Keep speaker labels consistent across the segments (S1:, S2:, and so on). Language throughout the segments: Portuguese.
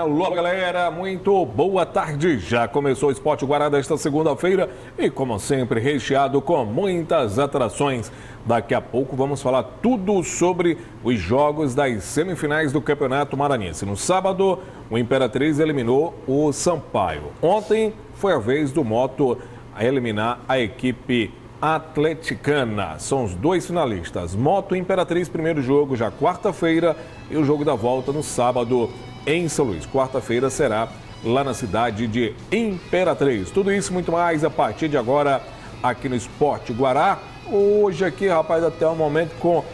S1: Alô, galera, muito boa tarde. Já começou o Esporte Guará desta segunda-feira e, como sempre, recheado com muitas atrações. Daqui a pouco vamos falar tudo sobre os jogos das semifinais do Campeonato Maranhense. No sábado, o Imperatriz eliminou o Sampaio. Ontem foi a vez do Moto a eliminar a equipe atleticana. São os dois finalistas. Moto e Imperatriz, primeiro jogo já quarta-feira e o jogo da volta no sábado em São Luís. Quarta-feira será lá na cidade de Imperatriz. Tudo isso e muito mais a partir de agora aqui no Esporte Guará. Hoje aqui, rapaz, até o momento com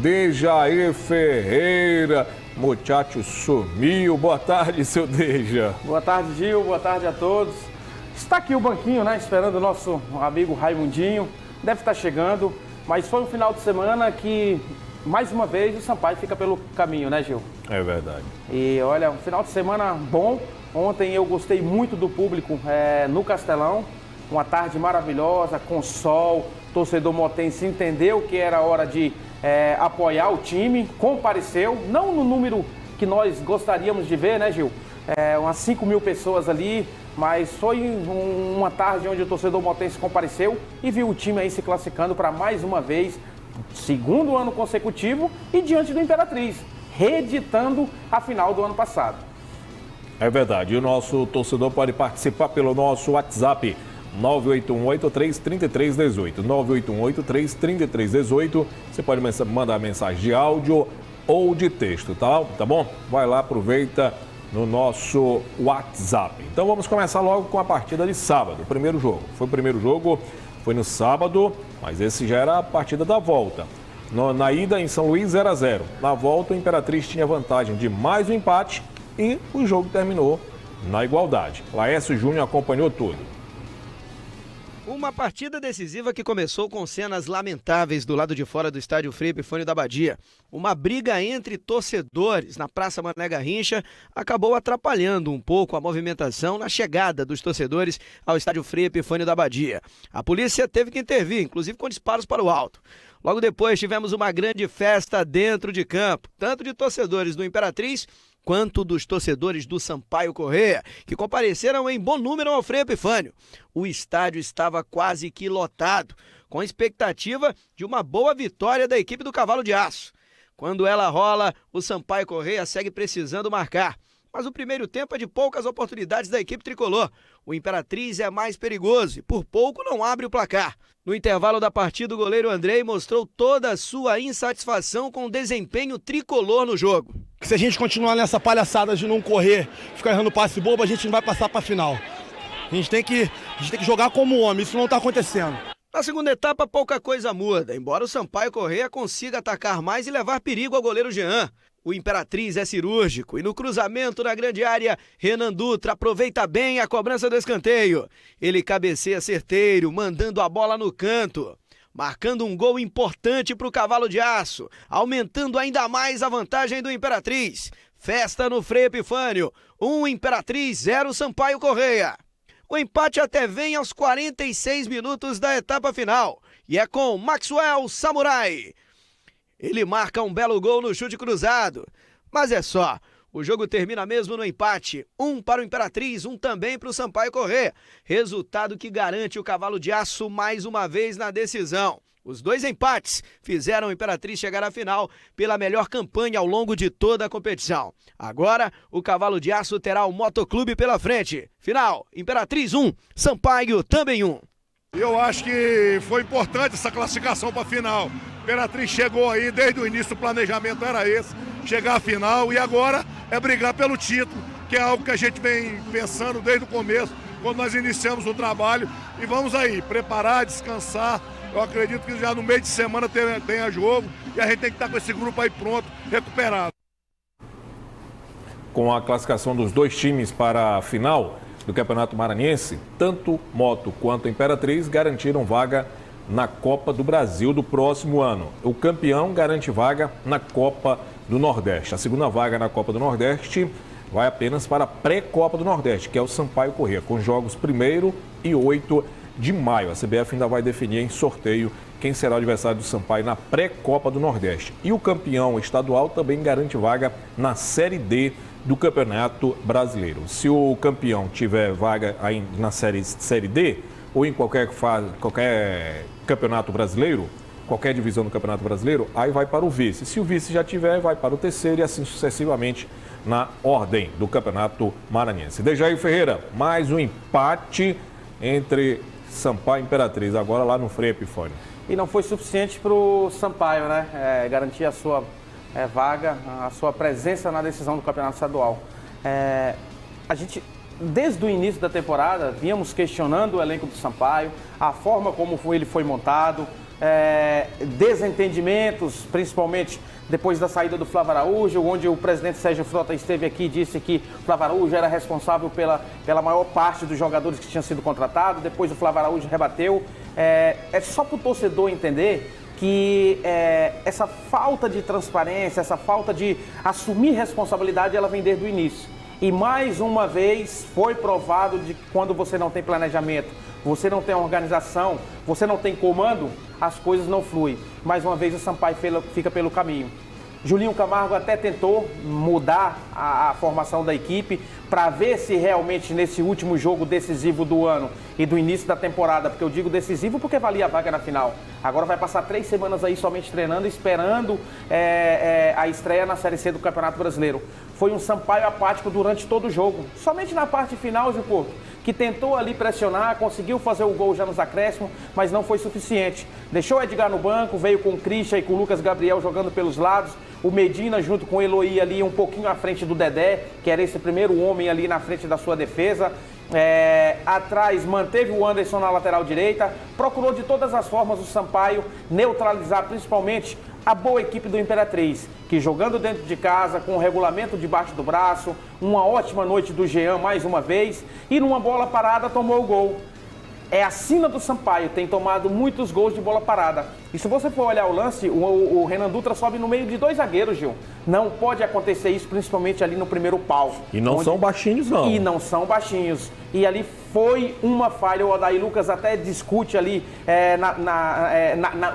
S1: Dejair Ferreira. Muchacho sumiu. Boa tarde, seu Deja.
S2: Boa tarde, Gil. Boa tarde a todos. Está aqui o banquinho, né? Esperando o nosso amigo Raimundinho. Deve estar chegando, mas foi um final de semana que, mais uma vez, o Sampaio fica pelo caminho, né, Gil?
S1: É verdade.
S2: E olha, um final de semana bom. Ontem eu gostei muito do público no Castelão. Uma tarde maravilhosa, com sol. O torcedor motense entendeu que era hora de apoiar o time, compareceu, não no número que nós gostaríamos de ver, né, Gil? Umas 5 mil pessoas ali, mas foi uma tarde onde o torcedor motense compareceu e viu o time aí se classificando para mais uma vez, segundo ano consecutivo e diante do Imperatriz, reeditando a final do ano passado.
S1: É verdade, e o nosso torcedor pode participar pelo nosso WhatsApp 981833318, 981833318. Você pode mandar mensagem de áudio ou de texto, tá bom? Vai lá, aproveita no nosso WhatsApp. Então vamos começar logo com a partida de sábado, o primeiro jogo. O primeiro jogo foi no sábado, mas esse já era a partida da volta. Na ida em São Luís, 0-0. Na volta, o Imperatriz tinha vantagem de mais um empate e o jogo terminou na igualdade. Laércio Júnior acompanhou tudo.
S3: Uma partida decisiva que começou com cenas lamentáveis do lado de fora do estádio Frei Epifânio da Badia. Uma briga entre torcedores na Praça Mané Garrincha acabou atrapalhando um pouco a movimentação na chegada dos torcedores ao estádio Frei Epifânio da Badia. A polícia teve que intervir, inclusive com disparos para o alto. Logo depois tivemos uma grande festa dentro de campo, tanto de torcedores do Imperatriz quanto dos torcedores do Sampaio Corrêa, que compareceram em bom número ao Frei Epifânio. O estádio estava quase que lotado, com expectativa de uma boa vitória da equipe do Cavalo de Aço. Quando ela rola, o Sampaio Corrêa segue precisando marcar. Mas o primeiro tempo é de poucas oportunidades da equipe tricolor. O Imperatriz é mais perigoso e por pouco não abre o placar. No intervalo da partida, o goleiro Andrei mostrou toda a sua insatisfação com o desempenho tricolor no jogo.
S4: Se a gente continuar nessa palhaçada de não correr, ficar errando passe bobo, a gente não vai passar para a final. A gente tem que jogar como homem, isso não está acontecendo.
S3: Na segunda etapa, pouca coisa muda, embora o Sampaio Corrêa consiga atacar mais e levar perigo ao goleiro Jean. O Imperatriz é cirúrgico e no cruzamento na grande área, Renan Dutra aproveita bem a cobrança do escanteio. Ele cabeceia certeiro, mandando a bola no canto, marcando um gol importante para o Cavalo de Aço, aumentando ainda mais a vantagem do Imperatriz. Festa no Frei Epifânio, 1 Imperatriz, 0 Sampaio Corrêa. O empate até vem aos 46 minutos da etapa final e é com Maxwell Samurai. Ele marca um belo gol no chute cruzado, mas é só. O jogo termina mesmo no empate, 1 para o Imperatriz, 1 também para o Sampaio Corrêa. Resultado que garante o Cavalo de Aço mais uma vez na decisão. Os dois empates fizeram o Imperatriz chegar à final pela melhor campanha ao longo de toda a competição. Agora, o Cavalo de Aço terá o Motoclube pela frente. Final, Imperatriz 1, Sampaio também 1.
S5: Eu acho que foi importante essa classificação para a final. Imperatriz chegou aí, desde o início o planejamento era esse, chegar à final e agora é brigar pelo título, que é algo que a gente vem pensando desde o começo, quando nós iniciamos o trabalho. E vamos aí, preparar, descansar. Eu acredito que já no meio de semana tenha jogo e a gente tem que estar com esse grupo aí pronto, recuperado.
S1: Com a classificação dos dois times para a final do Campeonato Maranhense, tanto Moto quanto Imperatriz garantiram vaga na Copa do Brasil do próximo ano. O campeão garante vaga na Copa do Nordeste. A segunda vaga na Copa do Nordeste vai apenas para a pré-Copa do Nordeste, que é o Sampaio Corrêa, com jogos 1º e 8 de maio. A CBF ainda vai definir em sorteio quem será o adversário do Sampaio na pré-Copa do Nordeste. E o campeão estadual também garante vaga na Série D do Campeonato Brasileiro. Se o campeão tiver vaga aí na série D ou em qualquer campeonato brasileiro, qualquer divisão do Campeonato Brasileiro, aí vai para o vice. Se o vice já tiver, vai para o terceiro e assim sucessivamente na ordem do Campeonato Maranhense. Dejair Ferreira, mais um empate entre Sampaio e Imperatriz, agora lá no Frei Epifânio.
S2: E não foi suficiente para o Sampaio, né? Garantir a sua vaga, a sua presença na decisão do Campeonato Estadual. A gente, desde o início da temporada, vínhamos questionando o elenco do Sampaio, a forma como ele foi montado, desentendimentos, principalmente depois da saída do Flávio Araújo, onde o presidente Sérgio Frota esteve aqui e disse que o Flávio Araújo era responsável pela maior parte dos jogadores que tinham sido contratados. Depois o Flávio Araújo rebateu. É só para o torcedor entender que essa falta de transparência, essa falta de assumir responsabilidade, ela vem desde o início. E mais uma vez foi provado de que quando você não tem planejamento, você não tem organização, você não tem comando, as coisas não fluem. Mais uma vez o Sampaio fica pelo caminho. Julinho Camargo até tentou mudar a formação da equipe para ver se realmente nesse último jogo decisivo do ano e do início da temporada, porque eu digo decisivo porque valia a vaga na final. Agora vai passar 3 semanas aí somente treinando, esperando a estreia na Série C do Campeonato Brasileiro. Foi um Sampaio apático durante todo o jogo. Somente na parte final, Gil Porto, que tentou ali pressionar, conseguiu fazer o gol já nos acréscimos, mas não foi suficiente. Deixou o Edgar no banco, veio com o Christian e com o Lucas Gabriel jogando pelos lados. O Medina junto com o Eloy ali um pouquinho à frente do Dedé, que era esse primeiro homem ali na frente da sua defesa. Atrás manteve o Anderson na lateral direita. Procurou de todas as formas o Sampaio neutralizar principalmente a boa equipe do Imperatriz, que jogando dentro de casa, com o regulamento debaixo do braço, uma ótima noite do Jean mais uma vez, e numa bola parada tomou o gol. É a sina do Sampaio, tem tomado muitos gols de bola parada. E se você for olhar o lance, o Renan Dutra sobe no meio de 2 zagueiros, Gil. Não pode acontecer isso, principalmente ali no primeiro pau.
S1: E não são baixinhos, não.
S2: E não são baixinhos. E ali foi uma falha. O Odair Lucas até discute ali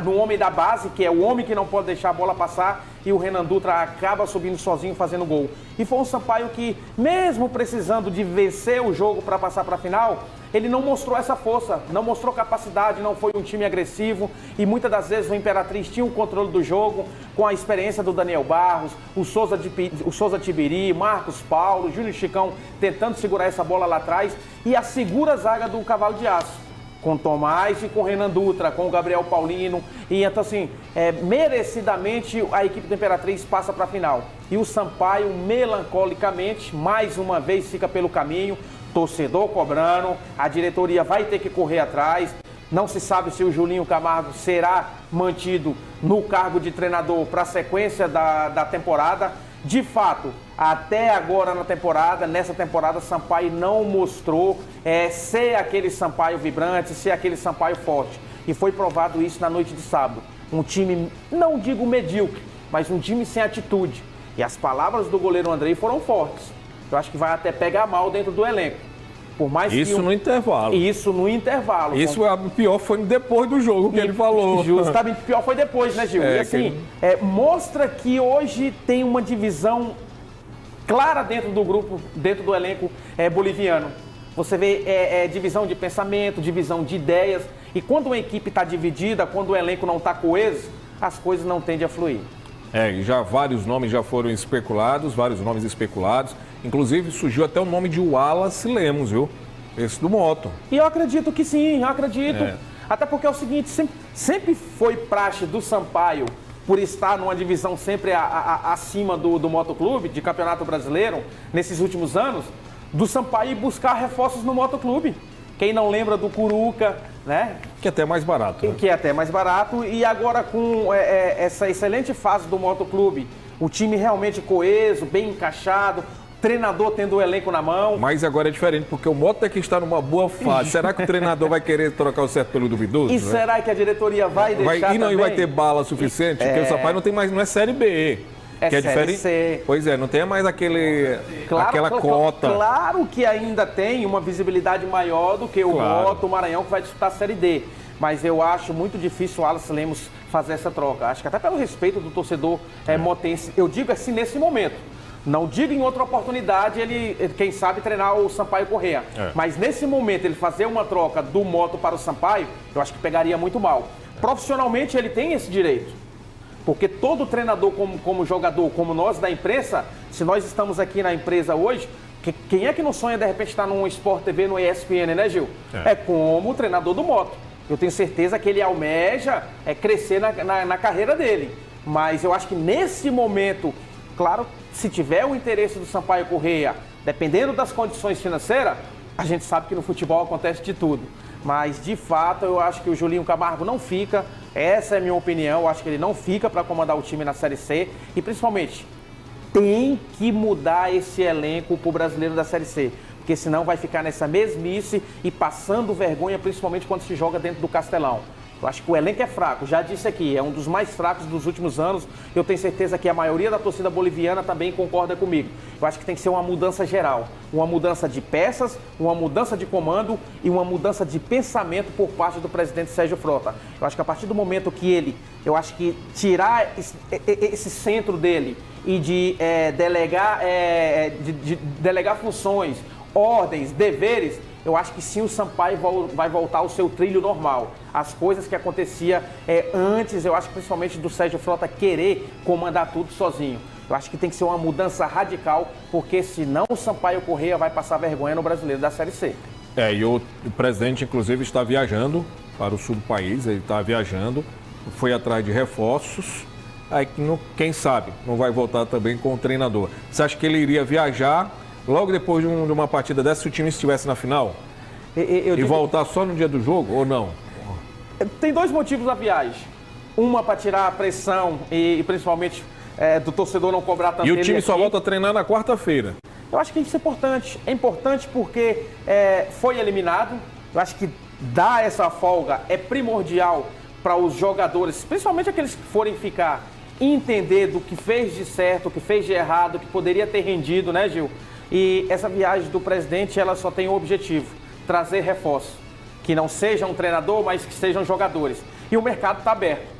S2: no homem da base, que é o homem que não pode deixar a bola passar. E o Renan Dutra acaba subindo sozinho, fazendo gol. E foi um Sampaio que, mesmo precisando de vencer o jogo para passar para a final, ele não mostrou essa força, não mostrou capacidade, não foi um time agressivo. E muitas das vezes o Imperatriz tinha o controle do jogo, com a experiência do Daniel Barros, o Souza Tibiri, Marcos Paulo, Júnior Chicão tentando segurar essa bola lá atrás. E a segura zaga do Cavalo de Aço, com Tomás e com Renan Dutra, com o Gabriel Paulino. E então, assim, merecidamente a equipe do Imperatriz passa para a final. E o Sampaio, melancolicamente, mais uma vez fica pelo caminho. Torcedor cobrando, a diretoria vai ter que correr atrás. Não se sabe se o Julinho Camargo será mantido no cargo de treinador para a sequência da temporada. De fato, até agora nessa temporada, Sampaio não mostrou ser aquele Sampaio vibrante, ser aquele Sampaio forte. E foi provado isso na noite de sábado. Um time, não digo medíocre, mas um time sem atitude. E as palavras do goleiro Andrei foram fortes. Eu acho que vai até pegar mal dentro do elenco. Por mais
S1: isso
S2: que
S1: no intervalo.
S2: Isso no intervalo.
S1: Isso o pior foi depois do jogo que ele falou.
S2: Justamente, o pior foi depois, né, Gil? E assim, mostra que hoje tem uma divisão clara dentro do grupo, dentro do elenco boliviano. Você vê divisão de pensamento, divisão de ideias. E quando uma equipe está dividida, quando o elenco não está coeso, as coisas não tendem a fluir.
S1: Já vários nomes já foram especulados, Inclusive, surgiu até o nome de Wallace Lemos, viu? Esse do Moto.
S2: E eu acredito que sim, eu acredito. Até porque é o seguinte, sempre foi praxe do Sampaio, por estar numa divisão sempre acima do Motoclube, de Campeonato Brasileiro, nesses últimos anos, do Sampaio buscar reforços no Motoclube. Quem não lembra do Curuca, né?
S1: Que é até mais barato. Né?
S2: Que é até mais barato. E agora com essa excelente fase do Motoclube, o time realmente coeso, bem encaixado, treinador tendo o elenco na mão.
S1: Mas agora é diferente, porque o Moto é que está numa boa fase. Será que o treinador vai querer trocar o certo pelo duvidoso?
S2: E será que a diretoria vai deixar
S1: e não
S2: também?
S1: vai ter bala suficiente? Porque o Sampaio não tem mais, não é Série B. Que é diferente. C. Pois não tem mais aquela cota.
S2: Claro que ainda tem uma visibilidade maior do que o Moto, o Maranhão, que vai disputar a Série D. Mas eu acho muito difícil o Wallace Lemos fazer essa troca. Acho que até pelo respeito do torcedor motense. Eu digo assim nesse momento. Não digo em outra oportunidade ele, quem sabe, treinar o Sampaio Corrêa. Mas nesse momento ele fazer uma troca do Motto para o Sampaio, eu acho que pegaria muito mal. Profissionalmente ele tem esse direito. Porque todo treinador como jogador, como nós da imprensa, se nós estamos aqui na empresa hoje, quem é que não sonha de repente estar num Sport TV, no ESPN, né, Gil? É como o treinador do Motto. Eu tenho certeza que ele almeja crescer na carreira dele. Mas eu acho que nesse momento, claro, se tiver o interesse do Sampaio Corrêa, dependendo das condições financeiras, a gente sabe que no futebol acontece de tudo. Mas, de fato, eu acho que o Julinho Camargo não fica. Essa é a minha opinião. Eu acho que ele não fica para comandar o time na Série C. E, principalmente, tem que mudar esse elenco para o brasileiro da Série C. Porque senão vai ficar nessa mesmice e passando vergonha, principalmente quando se joga dentro do Castelão. Eu acho que o elenco é fraco, já disse aqui, é um dos mais fracos dos últimos anos. Eu tenho certeza que a maioria da torcida boliviana também concorda comigo. Eu acho que tem que ser uma mudança geral, uma mudança de peças, uma mudança de comando e uma mudança de pensamento por parte do presidente Sérgio Frota. Eu acho que a partir do momento que ele, eu acho que tirar esse centro dele e de delegar funções, ordens, deveres, eu acho que sim, o Sampaio vai voltar ao seu trilho normal. As coisas que acontecia antes, eu acho que principalmente do Sérgio Frota querer comandar tudo sozinho. Eu acho que tem que ser uma mudança radical, porque senão o Sampaio Corrêa vai passar vergonha no brasileiro da Série C.
S1: E o presidente, inclusive, está viajando para o sul do país, ele está viajando, foi atrás de reforços, aí quem sabe não vai voltar também com o treinador. Você acha que ele iria viajar logo depois de uma partida dessa, se o time estivesse na final? E voltar só no dia do jogo ou não?
S2: Tem dois motivos da viagem. Uma para tirar a pressão e principalmente do torcedor não cobrar tanto.
S1: E o time só volta a treinar na quarta-feira.
S2: Eu acho que isso é importante. É importante porque foi eliminado. Eu acho que dar essa folga é primordial para os jogadores, principalmente aqueles que forem ficar, entender do que fez de certo, o que fez de errado, o que poderia ter rendido, né, Gil? E essa viagem do presidente, ela só tem um objetivo: trazer reforço. Que não seja um treinador, mas que sejam jogadores. E o mercado está aberto.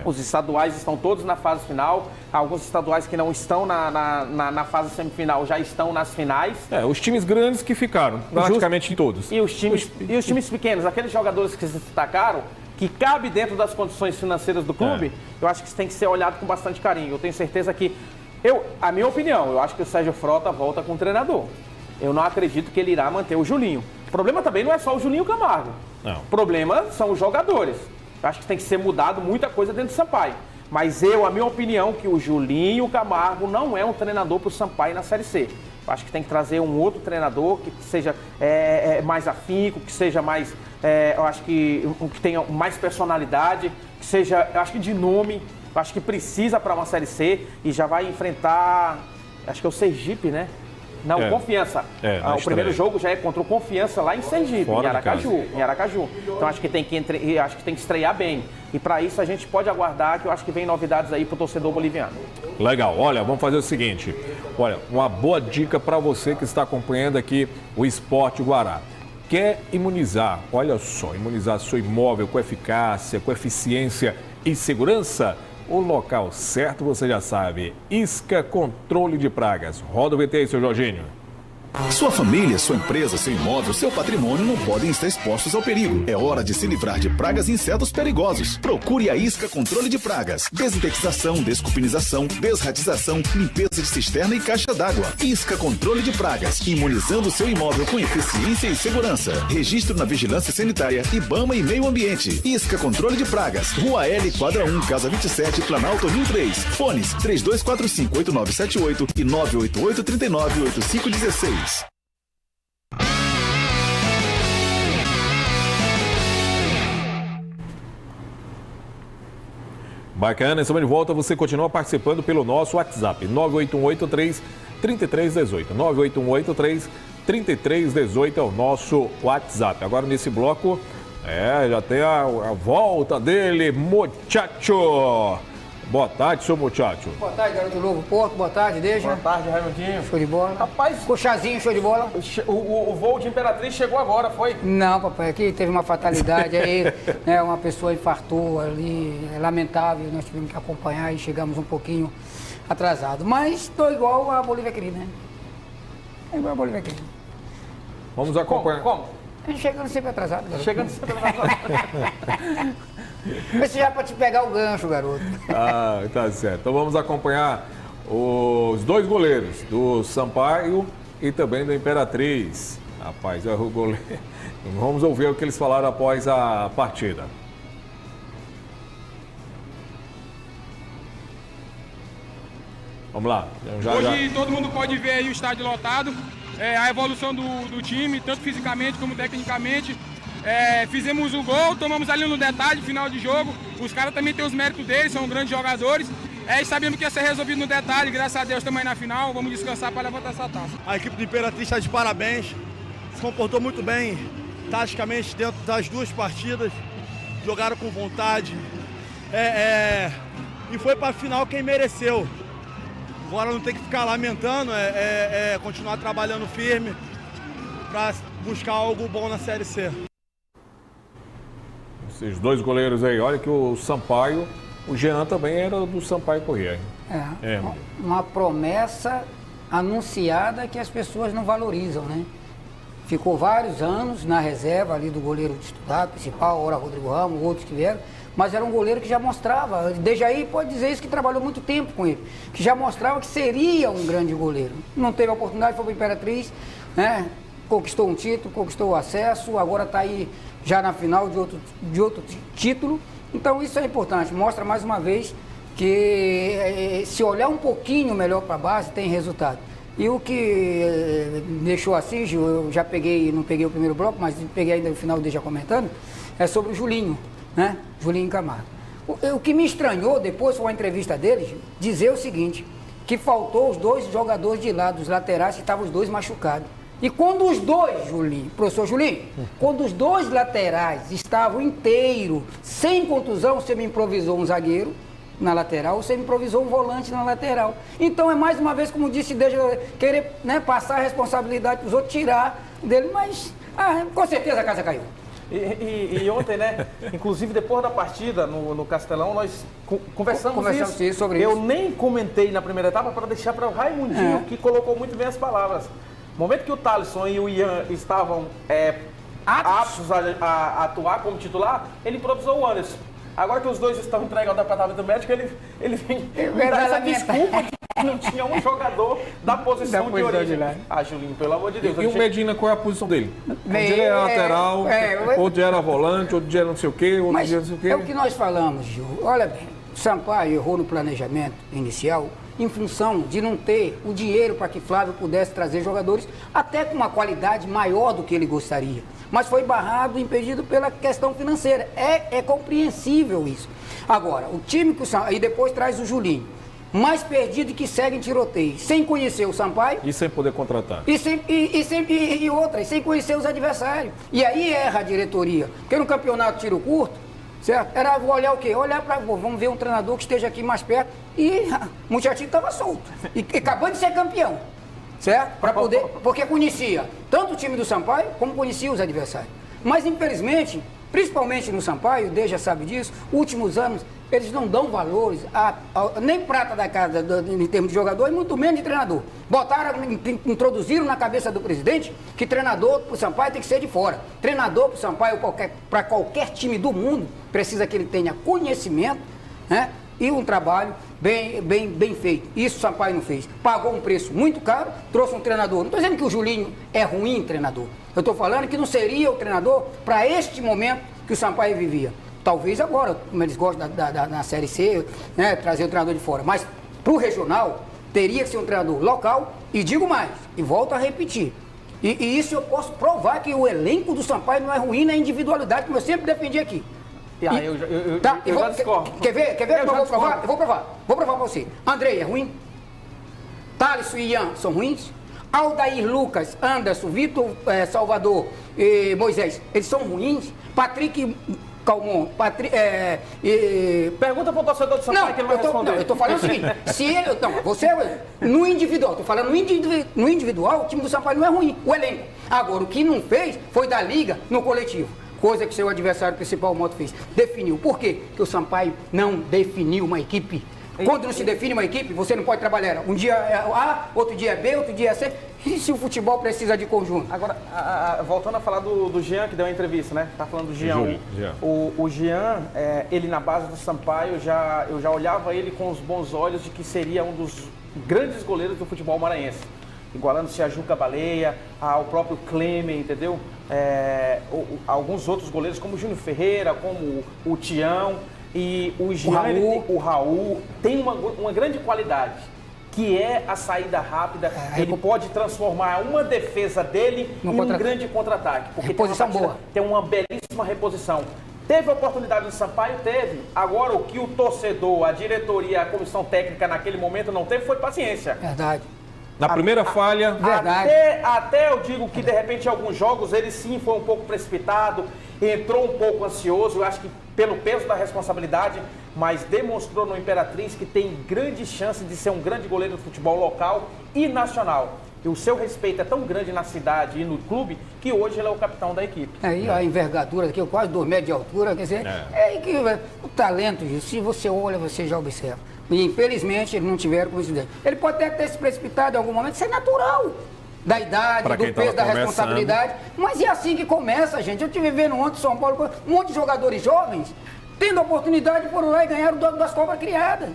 S2: Os estaduais estão todos na fase final. Alguns estaduais que não estão na fase semifinal já estão nas finais.
S1: Os times grandes que ficaram, praticamente todos.
S2: E os times pequenos, aqueles jogadores que se destacaram, que cabe dentro das condições financeiras do clube, eu acho que isso tem que ser olhado com bastante carinho. Eu tenho certeza que... a minha opinião, eu acho que o Sérgio Frota volta com o treinador. Eu não acredito que ele irá manter o Julinho. O problema também não é só o Julinho Camargo. Não. O problema são os jogadores. Eu acho que tem que ser mudado muita coisa dentro do Sampaio. Mas a minha opinião, que o Julinho Camargo não é um treinador para o Sampaio na Série C. Eu acho que tem que trazer um outro treinador que seja mais afinco, que seja mais... eu acho que tenha mais personalidade, que seja, eu acho que de nome. Eu acho que precisa para uma Série C e já vai enfrentar, acho que é o Sergipe, né? Não, Confiança. O primeiro jogo já é contra o Confiança lá em Sergipe, em Aracaju. Então acho que tem que estrear bem. E para isso a gente pode aguardar, que eu acho que vem novidades aí para o torcedor boliviano.
S1: Legal. Olha, vamos fazer o seguinte. Olha, uma boa dica para você que está acompanhando aqui o Esporte Guará. Quer imunizar? Olha só, imunizar seu imóvel com eficácia, com eficiência e segurança? O local certo você já sabe, Isca Controle de Pragas. Roda o VT aí, seu Jorginho.
S6: Sua família, sua empresa, seu imóvel, seu patrimônio não podem estar expostos ao perigo. É hora de se livrar de pragas e insetos perigosos. Procure a Isca Controle de Pragas. Desinfectação, descupinização, desratização, limpeza de cisterna e caixa d'água. Isca Controle de Pragas. Imunizando seu imóvel com eficiência e segurança. Registro na Vigilância Sanitária, IBAMA e Meio Ambiente. Isca Controle de Pragas. Rua L, quadra 1, casa 27, Planalto, Rio 3. Fones 3245-8978 e 988-398516.
S1: Bacana, estamos de volta. Você continua participando pelo nosso WhatsApp, 98183-3318. 98183-3318 é o nosso WhatsApp. Agora nesse bloco, já tem a volta dele, muchacho. Boa tarde, seu muchacho.
S7: Boa tarde, garoto Novo Porto. Boa tarde, deixa.
S2: Boa tarde, Raimundinho.
S7: Show de bola.
S2: Rapaz,
S7: coxazinho, show de bola.
S2: O voo de Imperatriz chegou agora, foi?
S7: Não, papai, aqui teve uma fatalidade aí, né? Uma pessoa infartou ali, é lamentável, nós tivemos que acompanhar e chegamos um pouquinho atrasado. Mas estou igual a Bolívia querida, né? É igual a Bolívia querida.
S1: Vamos acompanhar.
S2: Como?
S7: Chegando sempre atrasado, garoto.
S2: Chegando sempre atrasado.
S7: Esse já é pra te pegar o gancho, garoto.
S1: Ah, tá certo. Então vamos acompanhar os dois goleiros, do Sampaio e também do Imperatriz. Rapaz, é o goleiro. Vamos ouvir o que eles falaram após a partida. Vamos lá.
S8: Hoje todo mundo pode ver aí o estádio lotado, a evolução do time, tanto fisicamente como tecnicamente. Fizemos o gol, tomamos ali no detalhe, final de jogo. Os caras também têm os méritos deles, são grandes jogadores. E sabemos que ia ser resolvido no detalhe, graças a Deus também na final. Vamos descansar para levantar essa taça.
S4: A equipe do Imperatriz está de parabéns, se comportou muito bem taticamente dentro das duas partidas, jogaram com vontade. E foi para a final quem mereceu. Agora não tem que ficar lamentando, continuar trabalhando firme para buscar algo bom na Série C.
S1: Esses dois goleiros aí, olha que o Sampaio, o Jean também era do Sampaio Corrêa.
S7: Uma promessa anunciada que as pessoas não valorizam, né? Ficou vários anos na reserva ali do goleiro titular, principal, ora Rodrigo Ramos, outros que vieram, mas era um goleiro que já mostrava, desde aí pode dizer isso, que trabalhou muito tempo com ele, que já mostrava que seria um grande goleiro. Não teve a oportunidade, foi para a Imperatriz, né? Conquistou um título, conquistou o acesso, agora está aí já na final de outro título. Então isso é importante, mostra mais uma vez que se olhar um pouquinho melhor para a base, tem resultado. E o que deixou assim, Gil, eu já peguei, não peguei o primeiro bloco, mas peguei ainda no final, deixa comentando, é sobre o Julinho, né? Julinho Camargo. O que me estranhou depois foi a entrevista dele, Gil, dizer o seguinte, que faltou os dois jogadores de lado, os laterais, que estavam os dois machucados. E quando os dois, Julinho, professor Julinho, quando os dois laterais estavam inteiros, sem contusão, você me improvisou um zagueiro na lateral, você me improvisou um volante na lateral. Então é mais uma vez, como disse, querer, né, passar a responsabilidade para os outros, tirar dele, mas com certeza a casa caiu.
S2: E ontem, né, inclusive depois da partida no Castelão, nós conversamos
S7: sobre isso.
S2: Eu nem comentei na primeira etapa para deixar para o Raimundinho, que colocou muito bem as palavras. No momento que o Thalisson e o Ian estavam aptos a atuar como titular, ele improvisou o Anderson. Agora que os dois estão entregues ao departamento médico, ele vem dar essa desculpa que não tinha um jogador da posição de origem. Julinho, pelo amor de Deus.
S1: E o Medina, qual é a posição dele? Um dia era lateral, outro dia era volante, outro dia não sei o quê, outro dia não sei o quê.
S7: É o que nós falamos, Gil. Olha bem, o Sampaio errou no planejamento inicial em função de não ter o dinheiro para que Flávio pudesse trazer jogadores até com uma qualidade maior do que ele gostaria. Mas foi barrado, impedido pela questão financeira. É compreensível isso. Agora, o time que o Sampaio... E depois traz o Julinho. Mais perdido que segue em tiroteio. Sem conhecer o Sampaio.
S1: E sem poder contratar.
S7: E sem conhecer os adversários. E aí erra a diretoria. Porque no campeonato tiro curto, certo? Era olhar o quê? Olhar para... Vamos ver um treinador que esteja aqui mais perto. E o muchachinho estava solto. E acabou de ser campeão. Certo? Para poder, porque conhecia tanto o time do Sampaio como conhecia os adversários. Mas infelizmente, principalmente no Sampaio, Deus já sabe disso, últimos anos, eles não dão valores nem prata da casa em termos de jogador e muito menos de treinador. Introduziram na cabeça do presidente que treinador para o Sampaio tem que ser de fora. Treinador para o Sampaio, para qualquer time do mundo, precisa que ele tenha conhecimento, né? E um trabalho bem feito. Isso o Sampaio não fez. Pagou um preço muito caro, trouxe um treinador. Não estou dizendo que o Julinho é ruim treinador. Eu estou falando que não seria o treinador para este momento que o Sampaio vivia. Talvez agora, como eles gostam da Série C, né, trazer o treinador de fora. Mas para o regional, teria que ser um treinador local. E digo mais, e volto a repetir. E isso eu posso provar que o elenco do Sampaio não é ruim na individualidade, como eu sempre defendi aqui.
S2: Eu já discordo.
S7: Quer ver que eu vou provar? Eu vou provar. Vou provar pra você. Andrei é ruim? Thalisson e Ian são ruins? Aldair, Lucas, Anderson, Vitor, Salvador e Moisés, eles são ruins? Patrick Calmon,
S2: pergunta pro torcedor do Sampaio que ele vai responder.
S7: Eu tô falando o seguinte, se ele... Não, você no individual, tô falando no individual, o time do Sampaio não é ruim, o elenco. Agora, o que não fez foi da liga no coletivo. Coisa que seu adversário principal, o Moto, fez. Definiu. Por quê? Porque o Sampaio não definiu uma equipe. Quando não se define uma equipe, você não pode trabalhar. Um dia é A, outro dia é B, outro dia é C. E se o futebol precisa de conjunto?
S2: Agora, voltando a falar do Jean, que deu uma entrevista, né? Tá falando do Jean. O Jean, ele na base do Sampaio, eu já olhava ele com os bons olhos de que seria um dos grandes goleiros do futebol maranhense. Igualando-se a Juca Baleia, ao próprio Clemen, entendeu? Alguns outros goleiros, como o Júnior Ferreira, como o Tião. E o Jean, o Raul, tem uma grande qualidade, que é a saída rápida. Ele pode transformar uma defesa dele em um grande contra-ataque. Porque
S7: reposição boa.
S2: Tem uma belíssima reposição. Teve oportunidade no Sampaio? Teve. Agora, o que o torcedor, a diretoria, a comissão técnica naquele momento não teve foi paciência.
S7: Verdade.
S1: Na primeira falha...
S7: Verdade.
S2: Até eu digo que, de repente, em alguns jogos, ele sim foi um pouco precipitado, entrou um pouco ansioso, eu acho que pelo peso da responsabilidade, mas demonstrou no Imperatriz que tem grande chance de ser um grande goleiro do futebol local e nacional. E o seu respeito é tão grande na cidade e no clube que hoje ele é o capitão da equipe.
S7: Aí a envergadura aqui, quase 2 metros de altura, quer dizer, o talento, se você olha, você já observa. E infelizmente eles não tiveram coincidência. Ele pode até ter se precipitado em algum momento, isso é natural. Da idade, do peso, da responsabilidade. Mas é assim que começa, gente. Eu estive vendo ontem em São Paulo, um monte de jogadores jovens, tendo a oportunidade, foram lá e ganharam das cobras criadas.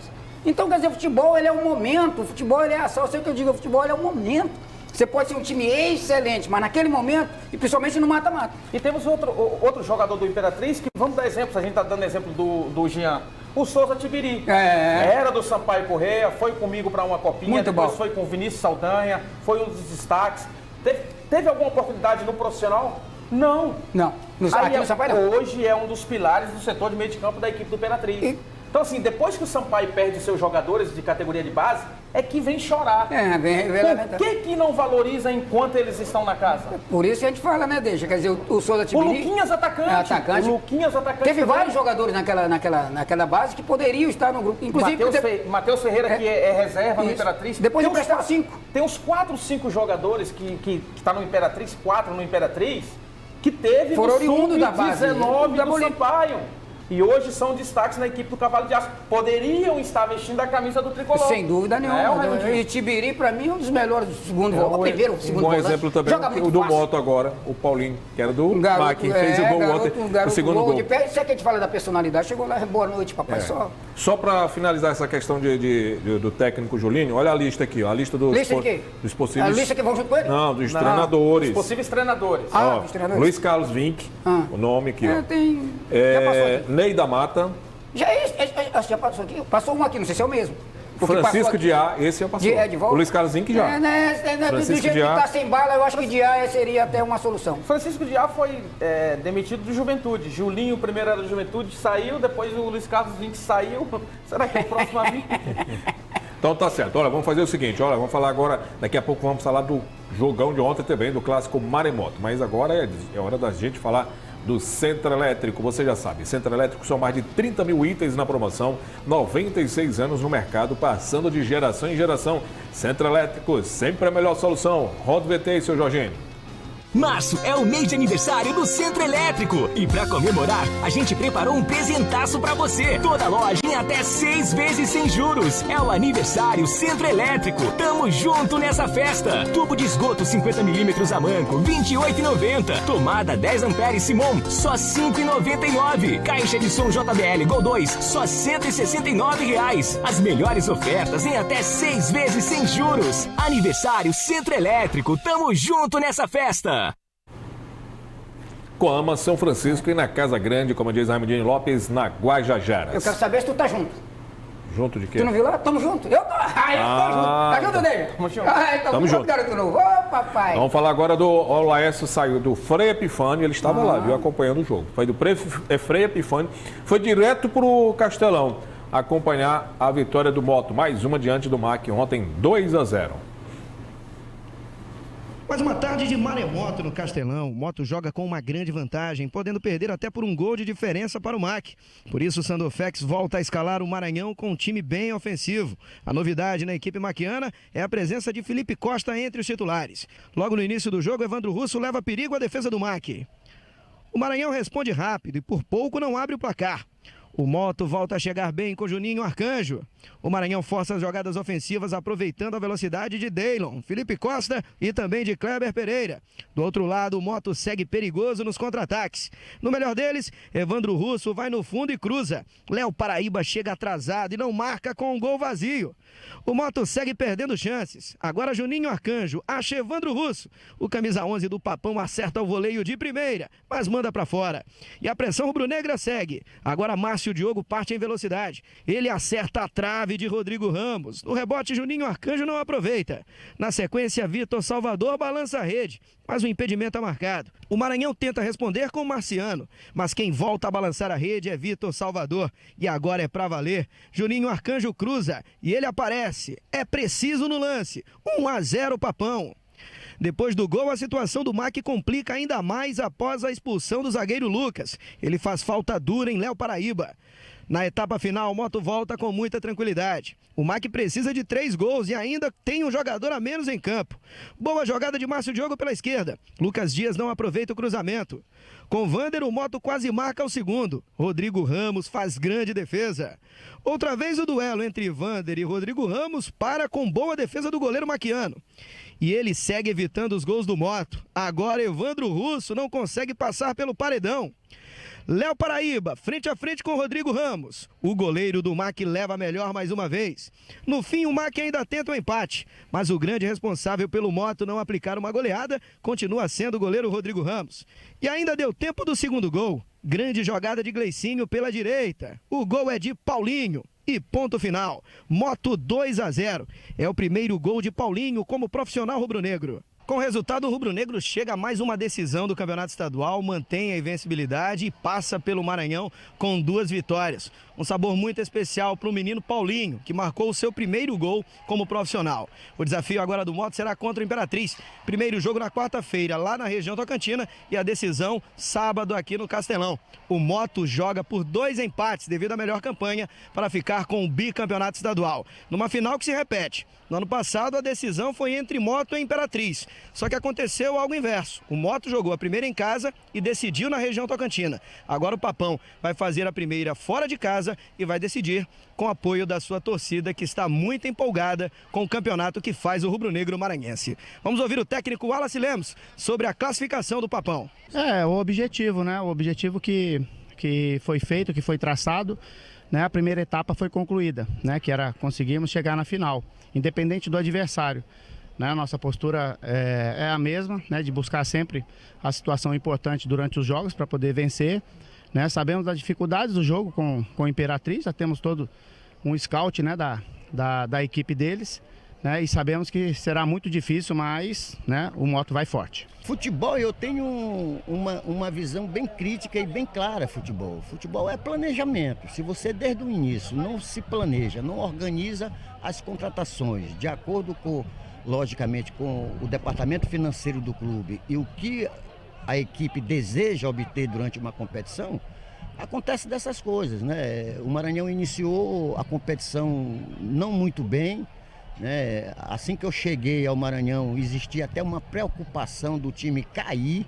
S7: Então, quer dizer, o futebol ele é um momento, o futebol ele é ação. Eu sei que eu digo, o futebol ele é um momento. Você pode ser um time excelente, mas naquele momento, e principalmente no mata-mata.
S2: E temos outro jogador do Imperatriz, que vamos dar exemplos, a gente está dando exemplo do Jean. O Souza Tibiri. Era do Sampaio Correia, foi comigo para uma copinha,
S7: muito
S2: depois
S7: bom.
S2: Foi com o Vinícius Saldanha, foi um dos destaques. Teve alguma oportunidade no profissional? Não.
S7: Não. Aqui no Sampaio não.
S2: Hoje é um dos pilares do setor de meio de campo da equipe do Imperatriz. Então, assim, depois que o Sampaio perde seus jogadores de categoria de base, é que vem chorar. Por que não valoriza enquanto eles estão na casa?
S7: Por isso que a gente fala, né, Deixa? Quer dizer, o Souza Tibiri...
S2: O Luquinhas atacante. O Luquinhas atacante.
S7: Teve vários jogadores naquela base que poderiam estar no grupo. Inclusive...
S2: Matheus Ferreira, que é reserva no Imperatriz.
S7: Depois emprestaram 5.
S2: Tem uns 4, 5 jogadores que tá no Imperatriz, 4 no Imperatriz, que teve
S7: foram oriundos da base.
S2: 19 do Sampaio. E hoje são destaques na equipe do Cavalo de Aço. Poderiam estar vestindo a camisa do Tricolor.
S7: Sem dúvida nenhuma. E Tibiri, para mim, é um dos melhores do segundo volante.
S1: Um bom exemplo também, o do Moto agora, o Paulinho, que era do Mac, fez o gol ontem, o segundo gol.
S7: De pé, isso é que a gente fala da personalidade. Chegou lá, boa noite, papai,
S1: Só para finalizar essa questão do técnico Julinho, olha a lista aqui, a lista dos possíveis...
S7: A lista que vão junto com ele?
S1: Não, dos treinadores.
S2: Dos possíveis treinadores.
S1: Dos treinadores. Luiz Carlos Vinck, o nome aqui, ó.
S7: Já passou aqui.
S1: Ney da Mata.
S7: Já passou aqui? Passou um aqui, não sei se é o mesmo.
S1: Francisco Diá, esse já passou. O Luiz Carlos Vinck já.
S7: Do jeito que está sem bala, eu acho que Diá seria até uma solução.
S2: Francisco Diá foi demitido do Juventude. Julinho, primeiro era do Juventude, saiu, depois o Luiz Carlos Vinck saiu. Será que é o próximo a vir?
S1: Então tá certo. Olha, vamos fazer o seguinte, vamos falar agora, daqui a pouco vamos falar do jogão de ontem também, do clássico Maremoto. Mas agora é hora da gente falar do Centro Elétrico, você já sabe, Centro Elétrico são mais de 30 mil itens na promoção, 96 anos no mercado, passando de geração em geração. Centro Elétrico, sempre a melhor solução. Roda o VT aí, seu Jorginho.
S9: Março é o mês de aniversário do Centro Elétrico. E pra comemorar, a gente preparou um presentaço pra você. Toda loja em até 6 vezes sem juros. É o aniversário Centro Elétrico. Tamo junto nessa festa. Tubo de esgoto 50mm a manco, R$ 28,90. Tomada 10 amperes Simon, só R$ 5,99. Caixa de som JBL Gol 2, só R$ 169. As melhores ofertas em até 6 vezes sem juros. Aniversário Centro Elétrico. Tamo junto nessa festa.
S1: Coama, São Francisco e na Casa Grande, como diz Raimundinho Lopes, na Guajajaras.
S7: Eu quero saber se tu tá junto.
S1: Junto de quê?
S7: Tu não viu lá? Tamo junto. Eu tô junto. Tá junto, Ney?
S1: Tamo junto.
S7: Garoto novo. Ô, papai.
S1: Vamos falar agora o Laércio saiu do Frei Epifânio, ele estava lá, viu, acompanhando o jogo. Foi do Frei Epifânio, foi direto pro Castelão acompanhar a vitória do Moto, mais uma diante do MAC ontem, 2-0.
S10: Mais uma tarde de Maremoto no Castelão. O Moto joga com uma grande vantagem, podendo perder até por um gol de diferença para o MAC. Por isso, o Sandofex volta a escalar o Maranhão com um time bem ofensivo. A novidade na equipe maquiana é a presença de Felipe Costa entre os titulares. Logo no início do jogo, Evandro Russo leva perigo à defesa do MAC. O Maranhão responde rápido e por pouco não abre o placar. O Moto volta a chegar bem com Juninho Arcanjo. O Maranhão força as jogadas ofensivas aproveitando a velocidade de Deylon, Felipe Costa e também de Kleber Pereira. Do outro lado, o Moto segue perigoso nos contra-ataques. No melhor deles, Evandro Russo vai no fundo e cruza. Léo Paraíba chega atrasado e não marca com um gol vazio. O Moto segue perdendo chances. Agora Juninho Arcanjo acha Evandro Russo. O camisa 11 do Papão acerta o voleio de primeira, mas manda para fora. E a pressão rubro-negra segue. Agora Márcio Diogo parte em velocidade. Ele acerta a trave de Rodrigo Ramos. No rebote, Juninho Arcanjo não aproveita. Na sequência, Vitor Salvador balança a rede, mas o impedimento é marcado. O Maranhão tenta responder com o Marciano, mas quem volta a balançar a rede é Vitor Salvador. E agora é pra valer. Juninho Arcanjo cruza e ele aparece. É preciso no lance. 1-0 Papão. Depois do gol, a situação do MAC complica ainda mais após a expulsão do zagueiro Lucas. Ele faz falta dura em Léo Paraíba. Na etapa final, o Moto volta com muita tranquilidade. O MAC precisa de 3 gols e ainda tem um jogador a menos em campo. Boa jogada de Márcio Diogo pela esquerda. Lucas Dias não aproveita o cruzamento. Com Vander, o Moto quase marca o segundo. Rodrigo Ramos faz grande defesa. Outra vez o duelo entre Vander e Rodrigo Ramos para com boa defesa do goleiro maquiano. E ele segue evitando os gols do Moto. Agora Evandro Russo não consegue passar pelo paredão. Léo Paraíba, frente a frente com Rodrigo Ramos. O goleiro do MAC leva a melhor mais uma vez. No fim, o MAC ainda tenta o empate, mas o grande responsável pelo Moto não aplicar uma goleada continua sendo o goleiro Rodrigo Ramos. E ainda deu tempo do segundo gol. Grande jogada de Gleicinho pela direita. O gol é de Paulinho. E ponto final. Moto 2-0. É o primeiro gol de Paulinho como profissional rubro-negro. Com o resultado, o rubro-negro chega a mais uma decisão do Campeonato Estadual, mantém a invencibilidade e passa pelo Maranhão com 2 vitórias. Um sabor muito especial para o menino Paulinho, que marcou o seu primeiro gol como profissional. O desafio agora do Moto será contra o Imperatriz. Primeiro jogo na quarta-feira, lá na região Tocantina, e a decisão sábado aqui no Castelão. O Moto joga por 2 empates devido à melhor campanha para ficar com o bicampeonato estadual. Numa final que se repete. No ano passado, a decisão foi entre Moto e Imperatriz. Só que aconteceu algo inverso. O Moto jogou a primeira em casa e decidiu na região Tocantina. Agora o Papão vai fazer a primeira fora de casa e vai decidir com apoio da sua torcida, que está muito empolgada com o campeonato que faz o rubro-negro maranhense. Vamos ouvir o técnico Wallace Lemos sobre a classificação do Papão.
S11: O objetivo, né? O objetivo que foi feito, que foi traçado, né? A primeira etapa foi concluída, né? Que era conseguirmos chegar na final, independente do adversário. Né? Nossa postura é a mesma, né? De buscar sempre a situação importante durante os jogos para poder vencer. Né? Sabemos das dificuldades do jogo com o Imperatriz, já temos todo um scout, né? da equipe deles, né? E sabemos que será muito difícil, mas, né? O Moto vai forte.
S12: Futebol, eu tenho uma visão bem crítica e bem clara. Futebol é planejamento. Se você desde o início não se planeja, não organiza as contratações de acordo com, logicamente, com o departamento financeiro do clube e o que a equipe deseja obter durante uma competição, acontece dessas coisas, né? O Maranhão iniciou a competição não muito bem, né? Assim que eu cheguei ao Maranhão, existia até uma preocupação do time cair,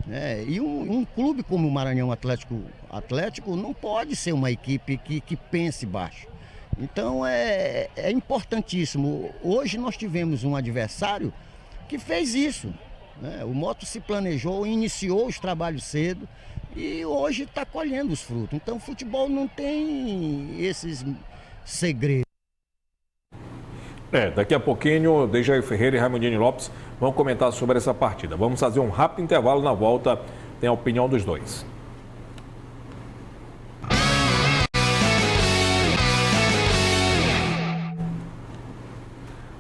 S12: né? E um clube como o Maranhão Atlético não pode ser uma equipe que pense baixo. Então é importantíssimo. Hoje nós tivemos um adversário que fez isso, né? O Moto se planejou, iniciou os trabalhos cedo e hoje está colhendo os frutos. Então o futebol não tem esses segredos.
S1: Daqui a pouquinho, Dejair Ferreira e Raimundinho Lopes vão comentar sobre essa partida. Vamos fazer um rápido intervalo, na volta tem a opinião dos dois.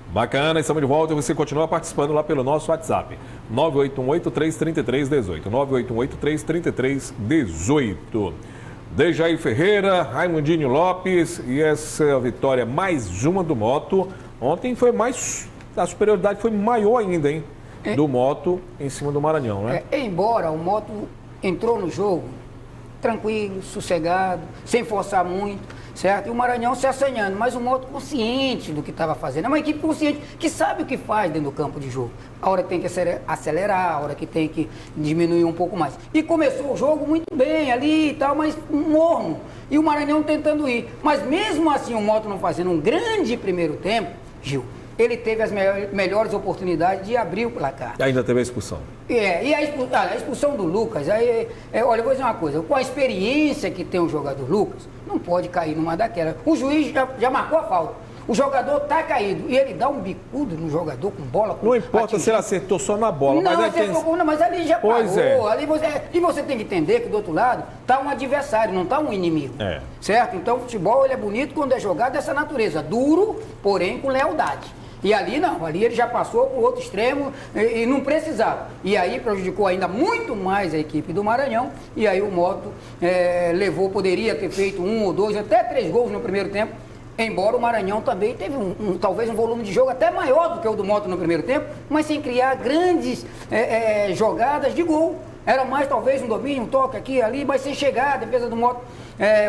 S1: Bacana, estamos de volta e você continua participando lá pelo nosso WhatsApp. 981833318. 981833318. Dejair Ferreira, Raimundinho Lopes e essa vitória mais uma do Moto. Ontem foi mais, a superioridade foi maior ainda, hein? Do Moto em cima do Maranhão, né?
S7: Embora o Moto entrou no jogo tranquilo, sossegado, sem forçar muito, certo? E o Maranhão se assanhando, mas o Moto consciente do que estava fazendo. É uma equipe consciente, que sabe o que faz dentro do campo de jogo. A hora que tem que acelerar, a hora que tem que diminuir um pouco mais. E começou o jogo muito bem ali e tal, mas morno. E o Maranhão tentando ir. Mas mesmo assim, o Moto não fazendo um grande primeiro tempo, Gil, ele teve as melhores oportunidades de abrir o placar.
S1: E ainda teve a expulsão.
S7: E a expulsão do Lucas, olha, eu vou dizer uma coisa, com a experiência que tem o jogador Lucas, não pode cair numa daquela. O juiz já marcou a falta. O jogador tá caído e ele dá um bicudo no jogador com bola.
S1: Não importa se ele acertou só na bola,
S7: não,
S1: mas
S7: mas ali já
S1: pois
S7: parou. Ali e você tem que entender que do outro lado tá um adversário, não tá um inimigo. Certo? Então o futebol ele é bonito quando é jogado dessa natureza, duro, porém com lealdade. E ali não, ali ele já passou para o outro extremo e não precisava. E aí prejudicou ainda muito mais a equipe do Maranhão. E aí o Moto poderia ter feito 1 ou 2, até 3 gols no primeiro tempo. Embora o Maranhão também teve talvez um volume de jogo até maior do que o do Moto no primeiro tempo, mas sem criar grandes jogadas de gol. Era mais talvez um domínio, um toque aqui ali, mas sem chegar a defesa do Moto.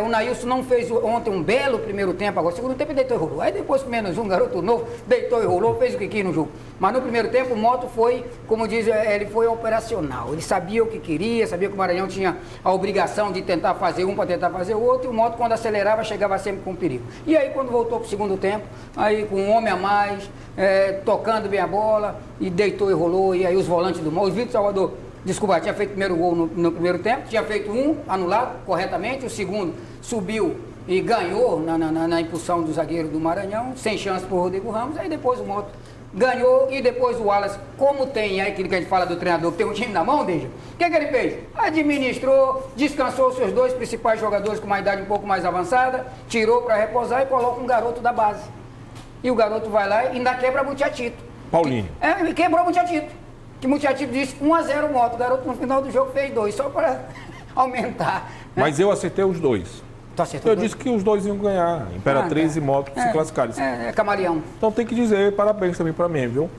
S7: O Nailson não fez ontem um belo primeiro tempo, agora segundo tempo deitou e rolou. Aí depois com menos um, garoto novo, deitou e rolou, fez o que quis no jogo. Mas no primeiro tempo o Moto foi, como diz, ele foi operacional. Ele sabia o que queria, sabia que o Maranhão tinha a obrigação de tentar fazer um para tentar fazer o outro, e o Moto quando acelerava chegava sempre com perigo. E aí quando voltou para o segundo tempo, aí com um homem a mais, tocando bem a bola, e deitou e rolou, e aí os volantes do Moto, o Vitor Salvador, desculpa, tinha feito o primeiro gol no primeiro tempo, tinha feito um anulado corretamente, o segundo subiu e ganhou na impulsão do zagueiro do Maranhão, sem chance para o Rodrigo Ramos, aí depois o Moto ganhou e depois o Wallace, como tem aquilo que a gente fala do treinador, que tem um time na mão, Deja, o que ele fez? Administrou, descansou os seus 2 principais jogadores com uma idade um pouco mais avançada, tirou para repousar e coloca um garoto da base. E o garoto vai lá e ainda quebra Muchachito.
S1: Paulinho.
S7: Quebrou Muchachito. Que o Muchachito disse 1-0 o Moto. O garoto no final do jogo fez 2, só para aumentar. Né?
S1: Mas eu acertei os 2. Eu disse que os 2 iam ganhar. Imperatriz e Moto se classificaram.
S7: Camaleão.
S1: Então tem que dizer parabéns também para mim, viu?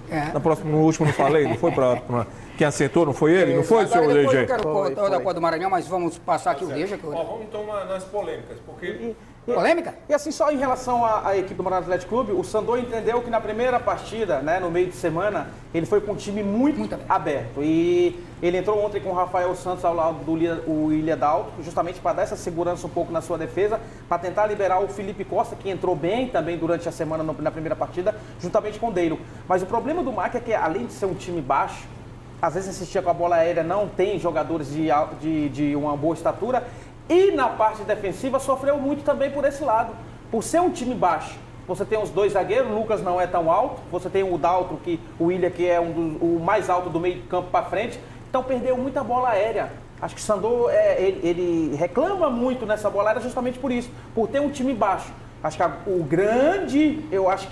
S1: No último não falei, não foi para quem acertou, não foi ele? Não foi, senhor DG?
S7: Eu quero da Copa do Maranhão, mas vamos passar aqui o Deja.
S1: Vamos então nas polêmicas, porque...
S7: Polêmica?
S2: E assim, só em relação à equipe do Maranhão Atlético Clube, o Sandor entendeu que na primeira partida, né, no meio de semana, ele foi com um time muito aberto. E ele entrou ontem com o Rafael Santos ao lado do William Dalto, justamente para dar essa segurança um pouco na sua defesa, para tentar liberar o Felipe Costa, que entrou bem também durante a semana na primeira partida, juntamente com o Deiro. Mas o problema do MAC é que, além de ser um time baixo, às vezes assistia com a bola aérea, não tem jogadores de uma boa estatura. E na parte defensiva sofreu muito também por esse lado. Por ser um time baixo, você tem os 2 zagueiros, o Lucas não é tão alto, você tem o Daltro, o William, que é o mais alto do meio de campo para frente, então perdeu muita bola aérea. Acho que o Sandor, ele reclama muito nessa bola aérea justamente por isso, por ter um time baixo. Acho que o grande,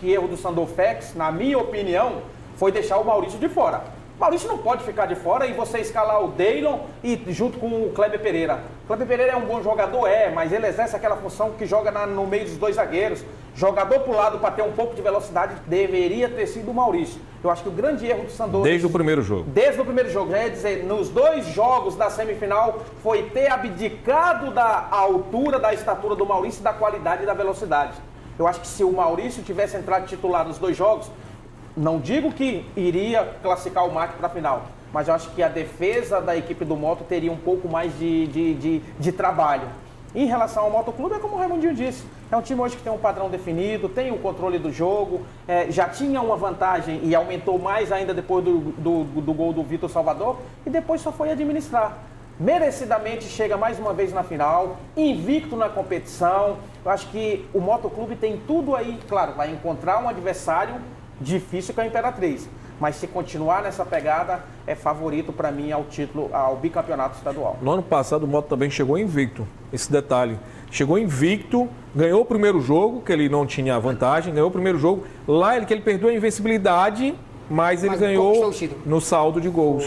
S2: erro do Sandor Fex, na minha opinião, foi deixar o Maurício de fora. Maurício não pode ficar de fora e você escalar o Deylon e junto com o Kleber Pereira. O Kleber Pereira é um bom jogador, mas ele exerce aquela função que joga no meio dos 2 zagueiros. Jogador pro lado para ter um pouco de velocidade deveria ter sido o Maurício. Eu acho que o grande erro do Sandor...
S1: Desde o primeiro jogo.
S2: Desde o primeiro jogo. Já ia dizer, nos 2 jogos da semifinal foi ter abdicado da altura, da estatura do Maurício, da qualidade e da velocidade. Eu acho que se o Maurício tivesse entrado titular nos 2 jogos, não digo que iria classificar o MAC para a final, mas eu acho que a defesa da equipe do Moto teria um pouco mais de trabalho. Em relação ao Motoclube, é como o Raimundinho disse, é um time hoje que tem um padrão definido, tem o controle do jogo, já tinha uma vantagem e aumentou mais ainda depois do gol do Vitor Salvador, e depois só foi administrar. Merecidamente chega mais uma vez na final, invicto na competição. Eu acho que o Motoclube tem tudo aí, claro, vai encontrar um adversário difícil com a Imperatriz, mas se continuar nessa pegada, é favorito para mim ao título, ao bicampeonato estadual.
S1: No ano passado o Moto também chegou invicto, esse detalhe. Chegou invicto, ganhou o primeiro jogo, que ele não tinha vantagem, ganhou o primeiro jogo. Lá que ele perdeu a invencibilidade, mas ele ganhou no saldo de gols.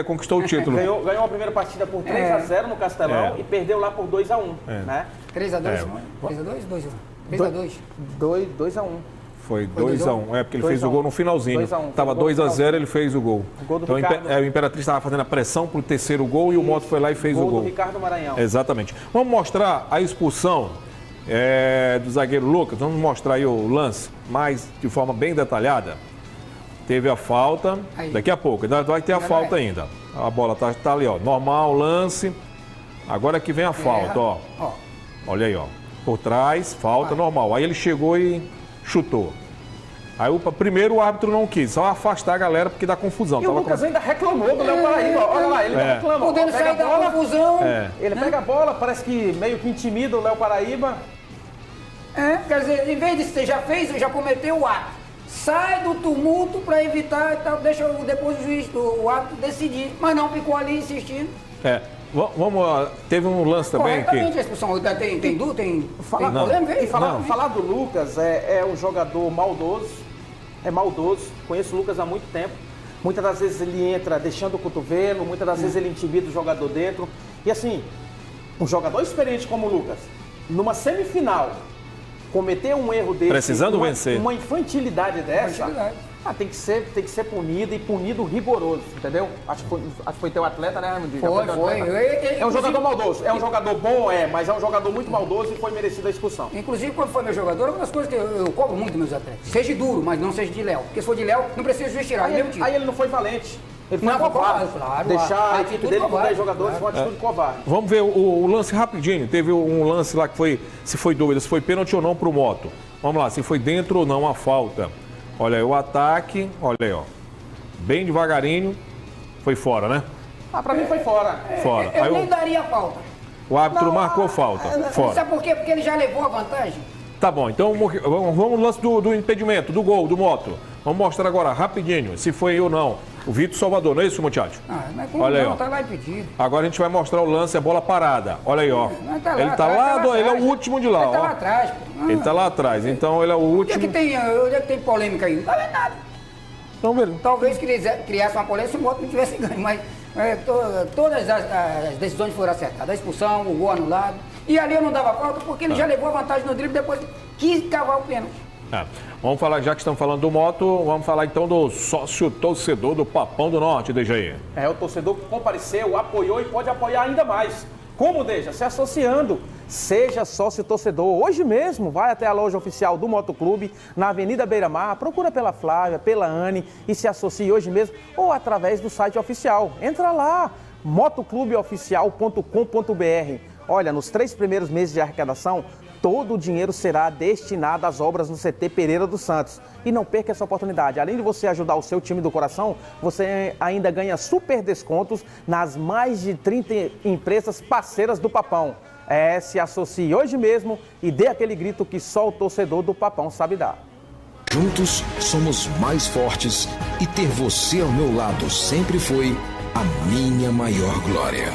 S1: Conquistou o título.
S2: Ganhou a primeira partida por 3-0 no Castelão e perdeu lá por 2-1. Né?
S7: 3-2? 3-2? 2-2?
S2: 2-1.
S1: Foi 2-1, porque ele fez o gol no finalzinho. Estava 2-0, ele fez o gol. Então o Imperatriz estava fazendo a pressão para o terceiro gol e o Moto foi lá e fez o gol.
S2: Do Ricardo Maranhão.
S1: Exatamente. Vamos mostrar a expulsão do zagueiro Lucas. Vamos mostrar aí o lance mais de forma bem detalhada. Teve a falta, daqui a pouco, vai ter a falta ainda. A bola tá ali, ó, normal, lance. Agora que vem a falta, ó. Olha aí, ó. Por trás, falta, normal. Aí ele chegou e chutou. Aí primeiro o árbitro não quis, só afastar a galera porque dá confusão.
S2: E o Lucas ainda reclamou do Léo Paraíba. Olha lá, ele reclama.
S7: Podendo sair da confusão.
S2: Ele pega a bola, parece que meio que intimida o Léo Paraíba.
S7: Quer dizer, em vez de você já cometeu o ato. Sai do tumulto para evitar e tal, deixa depois o juiz, o árbitro decidir. Mas não, ficou ali insistindo.
S1: Teve um lance também aqui.
S7: A expulsão tem
S2: Falar do Lucas é um jogador maldoso. É maldoso. Conheço o Lucas há muito tempo. Muitas das vezes ele entra deixando o cotovelo, muitas das vezes ele intimida o jogador dentro. E assim, um jogador experiente como o Lucas, numa semifinal, cometer um erro desse,
S1: precisando vencer,
S2: uma infantilidade dessa, tem que ser punido e punido rigoroso, entendeu? Acho que foi teu atleta, né, Raimundo?
S7: Foi.
S2: É um jogador maldoso, é um jogador bom, mas é um jogador muito maldoso e foi merecida a expulsão.
S7: Inclusive, quando foi meu jogador, uma das coisas que eu cobro muito dos meus atletas, seja duro, mas não seja de Léo. Porque se for de Léo, não precisa juiz tirar.
S2: Aí ele não foi valente. Ele foi covarde. Claro, deixar a equipe dele com 10 jogadores foi uma atitude covarde.
S1: Vamos ver o lance rapidinho. Teve um lance lá que foi, se foi dúvida, se foi pênalti ou não pro Moto. Vamos lá, se foi dentro ou não a falta. Olha aí o ataque, olha aí, ó. Bem devagarinho, foi fora, né?
S2: Pra mim foi fora.
S1: Fora.
S7: Eu nem daria falta.
S1: O árbitro marcou falta. Fora.
S7: Sabe por quê? Porque ele já levou a vantagem.
S1: Tá bom, então vamos no lance do impedimento, do gol, do Moto. Vamos mostrar agora, rapidinho, se foi ou não. O Vitor Salvador, não é isso, muchacho?
S7: Mas como
S1: olha
S7: não,
S1: aí,
S7: tá lá impedido.
S1: Agora a gente vai mostrar o lance, a bola parada. Olha aí, ó. Ele tá lá, ele é o último de lá,
S7: ele
S1: ó.
S7: Tá lá atrás, pô.
S1: Ele tá lá atrás, então ele é o último.
S7: Onde é que tem polêmica aí? Não tá vendo nada.
S1: Não, velho.
S7: Talvez criasse uma polêmica se o Moto não tivesse ganho, mas todas as decisões foram acertadas. A expulsão, o gol anulado. E ali eu não dava falta porque ele já levou a vantagem no drible, depois quis cavar o pênalti.
S1: Vamos falar, já que estamos falando do Moto, vamos falar então do sócio torcedor do Papão do Norte, Dejaí.
S2: O torcedor que compareceu, apoiou e pode apoiar ainda mais. Como, Deja? Se associando. Seja sócio torcedor. Hoje mesmo, vai até a loja oficial do Motoclube, na Avenida Beira-Mar, procura pela Flávia, pela Anne e se associe hoje mesmo ou através do site oficial. Entra lá, motoclubeoficial.com.br. Olha, nos 3 primeiros meses de arrecadação, todo o dinheiro será destinado às obras no CT Pereira dos Santos. E não perca essa oportunidade. Além de você ajudar o seu time do coração, você ainda ganha super descontos nas mais de 30 empresas parceiras do Papão. Se associe hoje mesmo e dê aquele grito que só o torcedor do Papão sabe dar.
S13: Juntos somos mais fortes e ter você ao meu lado sempre foi a minha maior glória.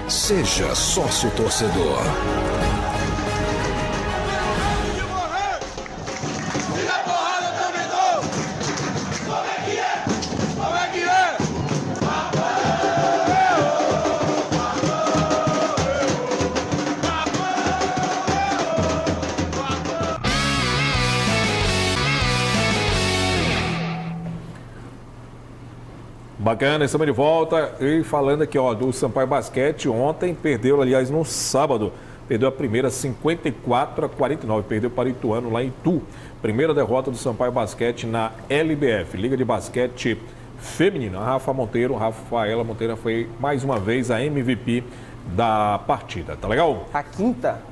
S13: Seja sócio torcedor.
S1: Bacana, estamos de volta e falando aqui, ó, do Sampaio Basquete. Ontem perdeu, aliás, no sábado, perdeu a primeira 54-49, perdeu para o Ituano lá em Itu. Primeira derrota do Sampaio Basquete na LBF, Liga de Basquete Feminina. A Rafaela Monteiro foi mais uma vez a MVP da partida, tá legal?
S2: A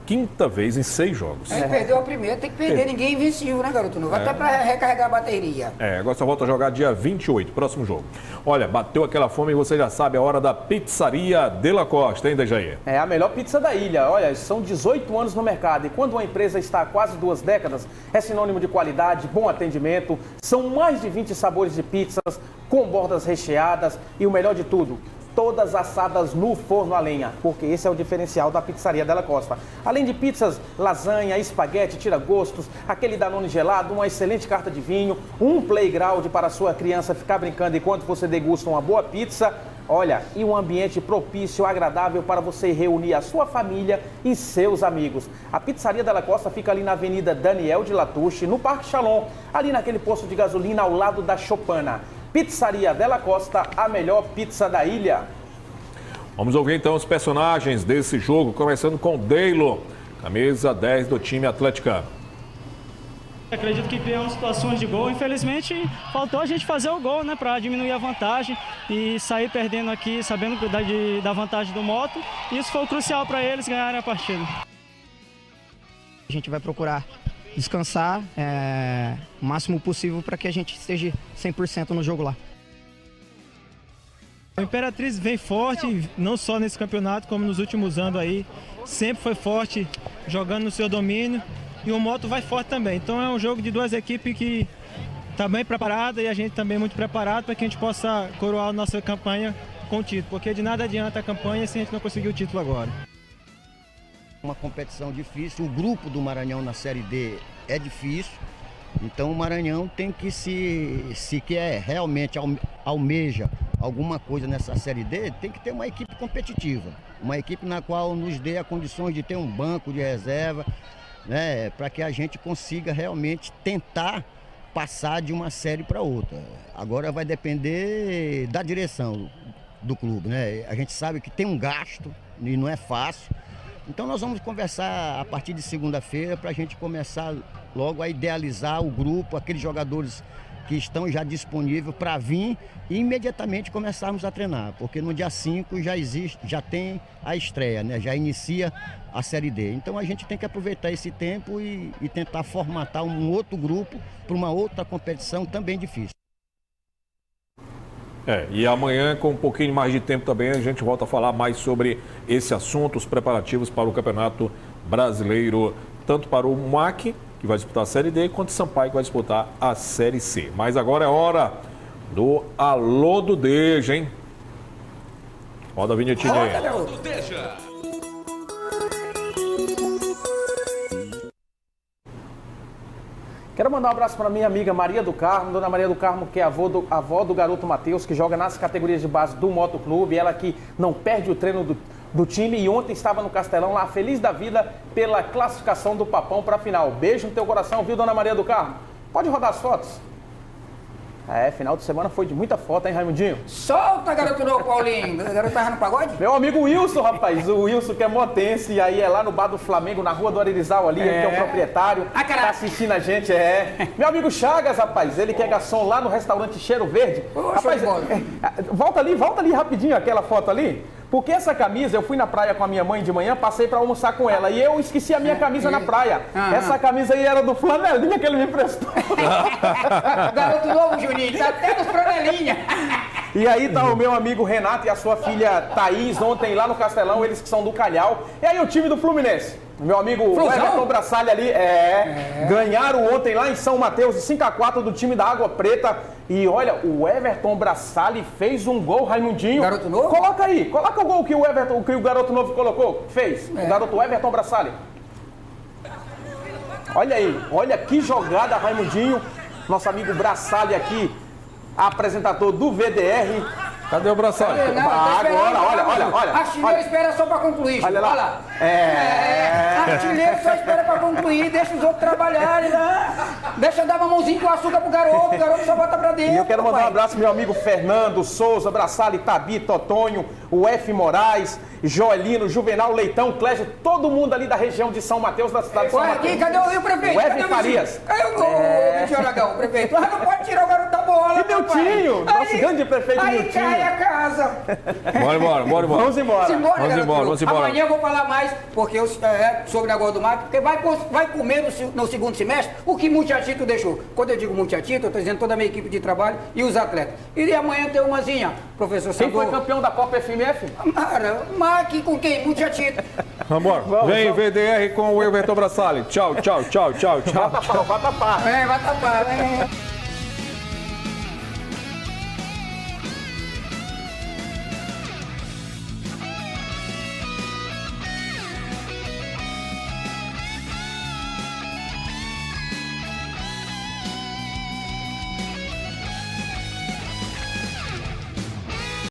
S2: quinta
S1: vez em 6 jogos.
S7: Perdeu a primeira, tem que perder, ninguém venceu, né, garoto? Não vai até para recarregar a bateria.
S1: Agora só volta a jogar dia 28, próximo jogo. Olha, bateu aquela fome e você já sabe, a hora da Pizzaria Della Costa, hein, Dejaí?
S2: A melhor pizza da ilha. Olha, são 18 anos no mercado e quando uma empresa está há quase 2 décadas, é sinônimo de qualidade, bom atendimento, são mais de 20 sabores de pizzas, com bordas recheadas e o melhor de tudo, todas assadas no forno a lenha, porque esse é o diferencial da Pizzaria Della Costa. Além de pizzas, lasanha, espaguete, tira-gostos, aquele Danone gelado, uma excelente carta de vinho, um playground para a sua criança ficar brincando enquanto você degusta uma boa pizza. Olha, e um ambiente propício, agradável para você reunir a sua família e seus amigos. A Pizzaria Della Costa fica ali na Avenida Daniel de Latouche, no Parque Shalom, ali naquele posto de gasolina ao lado da Chopana. Pizzaria Della Costa, a melhor pizza da ilha.
S1: Vamos ouvir então os personagens desse jogo, começando com Deilo. camisa 10 do time atleticano.
S14: Acredito que criamos situações de gol. Infelizmente, faltou a gente fazer o gol, né, para diminuir a vantagem e sair perdendo aqui, sabendo da vantagem do Moto. Isso foi o crucial para eles ganharem a partida.
S10: A gente vai procurar descansar o máximo possível para que a gente esteja 100% no jogo lá.
S14: A Imperatriz vem forte, não só nesse campeonato, como nos últimos anos aí. Sempre foi forte, jogando no seu domínio. E o Moto vai forte também. Então é um jogo de duas equipes que está bem preparada e a gente também muito preparado para que a gente possa coroar a nossa campanha com o título. Porque de nada adianta a campanha se a gente não conseguir o título agora.
S12: Uma competição difícil, o grupo do Maranhão na Série D é difícil. Então o Maranhão tem que se quer realmente almeja alguma coisa nessa Série D, tem que ter uma equipe competitiva. Uma equipe na qual nos dê a condições de ter um banco de reserva, né, para que a gente consiga realmente tentar passar de uma série para outra. Agora vai depender da direção do clube, né? A gente sabe que tem um gasto e não é fácil. Então nós vamos conversar a partir de segunda-feira para a gente começar logo a idealizar o grupo, aqueles jogadores que estão já disponíveis para vir e imediatamente começarmos a treinar, porque no dia 5 já tem a estreia, né? Já inicia a Série D. Então a gente tem que aproveitar esse tempo e tentar formatar um outro grupo para uma outra competição também difícil.
S1: E amanhã, com um pouquinho mais de tempo também, a gente volta a falar mais sobre esse assunto, os preparativos para o Campeonato Brasileiro, tanto para o MAC, que vai disputar a Série D, quanto o Sampaio, que vai disputar a Série C. Mas agora é hora do Alô do Deja, hein? Roda a vinhetinha aí.
S7: Alô do Deja.
S2: Quero mandar um abraço para minha amiga Maria do Carmo, Dona Maria do Carmo, que é avó do garoto Matheus, que joga nas categorias de base do Motoclube. Ela que não perde o treino do time e ontem estava no Castelão lá, feliz da vida pela classificação do Papão para a final. Beijo no teu coração, viu, Dona Maria do Carmo? Pode rodar as fotos? Final de semana foi de muita foto, hein, Raimundinho?
S7: Solta, garoto novo, Paulinho. O garoto tava no pagode?
S2: Meu amigo Wilson, rapaz. O Wilson, que é motense, e aí é lá no bar do Flamengo, na rua do Aririzal ali, ele que é o proprietário. Tá assistindo a gente, Meu amigo Chagas, rapaz, ele que é garçom lá no restaurante Cheiro Verde. Rapaz, volta ali rapidinho aquela foto ali. Porque essa camisa, eu fui na praia com a minha mãe de manhã, passei pra almoçar com ela. E eu esqueci a minha camisa na praia. Essa camisa aí era do flanelinha que ele me emprestou.
S7: Garoto novo, Juninho, tá até dos flanelinha.
S2: E aí tá o meu amigo Renato e a sua filha Thaís, ontem lá no Castelão, eles que são do Calhau. E aí o time do Fluminense, meu amigo Everton Brassalli ali, ganharam ontem lá em São Mateus de 5-4 do time da Água Preta. E olha, o Everton Brassalli fez um gol, Raimundinho.
S7: Garoto novo?
S2: Coloca aí, coloca o gol que o garoto novo colocou, fez. O garoto Everton Brassalli. Olha aí, olha que jogada, Raimundinho. Nosso amigo Brassalli aqui, apresentador do VDR.
S1: Cadê o Brassalli?
S2: Olha.
S7: Artilheiro espera só pra concluir.
S2: Olha lá.
S7: Artilheiro só espera pra concluir, deixa os outros trabalharem, né? Deixa eu dar uma mãozinha com açúcar pro garoto, o garoto só bota pra dentro.
S2: E eu quero mandar um abraço pro meu amigo Fernando Souza, Brassalli, Tabita, Otônio, o F. Moraes, Joelino, Juvenal, Leitão, Clésio, todo mundo ali da região de São Mateus, da cidade de São Mateus.
S7: Cadê o prefeito?
S2: O F. Farias.
S7: Cadê o Vitor Aragão, o prefeito? Não pode tirar o garoto da bola.
S2: E Deltinho, nosso grande prefeito Deltinho.
S7: Aí cai a casa.
S1: Bora embora.
S2: Vamos embora.
S7: Amanhã eu vou falar mais sobre o negócio do Mac, porque vai comer no segundo semestre o que Muchachito deixou. Quando eu digo Muchachito, eu estou dizendo toda a minha equipe de trabalho e os atletas. E amanhã tem umazinha, professor Sandor.
S2: Quem foi campeão da Copa FMF?
S7: Mac com quem? Muchachito.
S1: Vambora. Vem VDR com o Everton Brassalli. Tchau.
S2: Vai tapar.
S7: Vai tapar.